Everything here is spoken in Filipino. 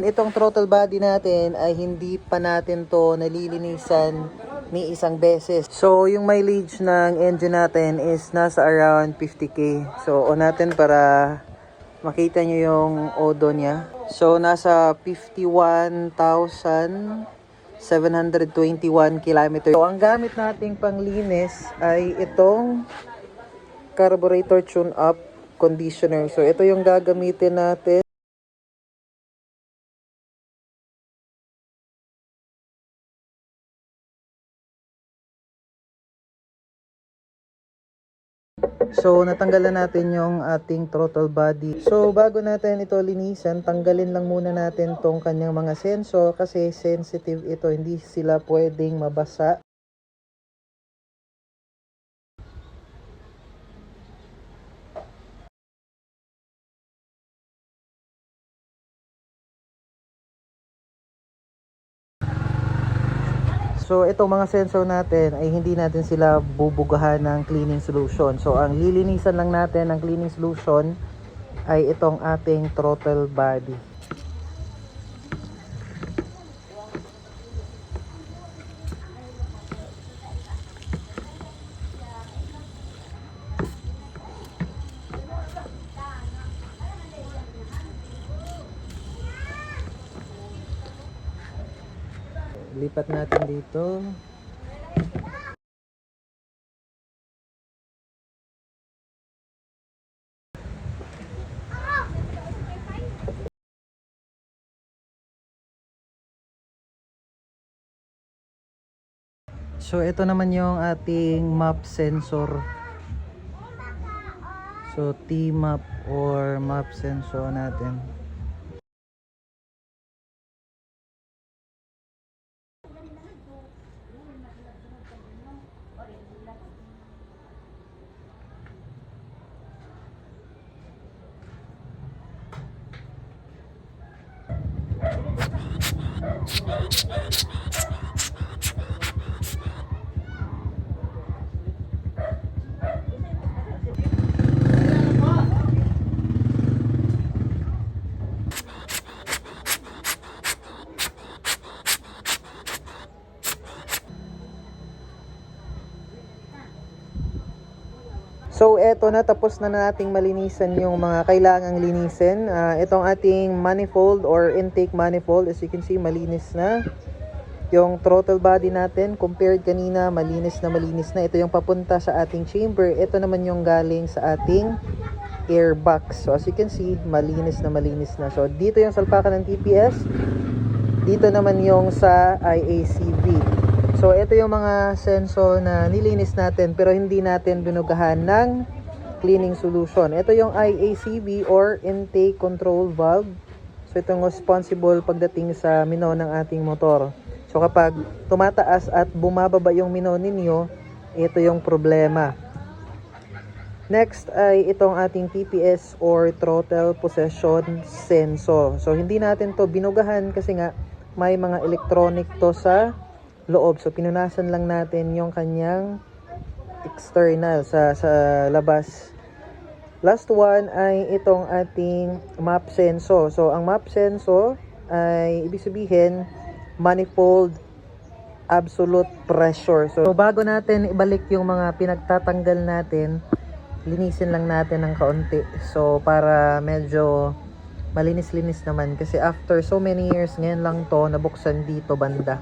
Itong throttle body natin ay hindi pa natin to nalilinisan ni isang beses. So, yung mileage ng engine natin is nasa around 50k. So, on natin para makita nyo yung odo niya. So, nasa 51,721 kilometers. So, ang gamit nating panglinis ay itong carburetor tune-up conditioner. So, ito yung gagamitin natin. So, natanggalan natin yung ating throttle body. So, bago natin ito linisan, tanggalin lang muna natin tong kanyang mga sensor kasi sensitive ito. Hindi sila pwedeng mabasa. So, itong mga sensor natin ay hindi natin sila bubugahan ng cleaning solution. So, ang lilinisan lang natin ng cleaning solution ay itong ating throttle body. Lipat natin dito. So, ito naman yung ating map sensor. So, T-map or map sensor natin. So, eto na, tapos na nating malinisan yung mga kailangang linisin. Itong ating manifold or intake manifold, as you can see, malinis na. Yung throttle body natin, compared kanina, malinis na malinis na. Ito yung papunta sa ating chamber. Ito naman yung galing sa ating air box. So, as you can see, malinis na malinis na. So, dito yung salpakan ng TPS. Dito naman yung sa IACV. So, ito yung mga sensor na nilinis natin pero hindi natin binugahan ng cleaning solution. Ito yung IACV or intake control valve. So, ito yung responsible pagdating sa mino ng ating motor. So, kapag tumataas at bumababa yung mino ninyo, ito yung problema. Next ay itong ating TPS or throttle possession sensor. So, hindi natin to binugahan kasi nga may mga electronic to sa loob. So, pinunasan lang natin yung kanyang external sa labas. Last one ay itong ating map sensor. So, ang map sensor ay ibig sabihin manifold absolute pressure. So, bago natin ibalik yung mga pinagtatanggal natin, linisin lang natin ng kaunti. So, para medyo malinis-linis naman. Kasi after so many years, ngayon lang to nabuksan dito banda.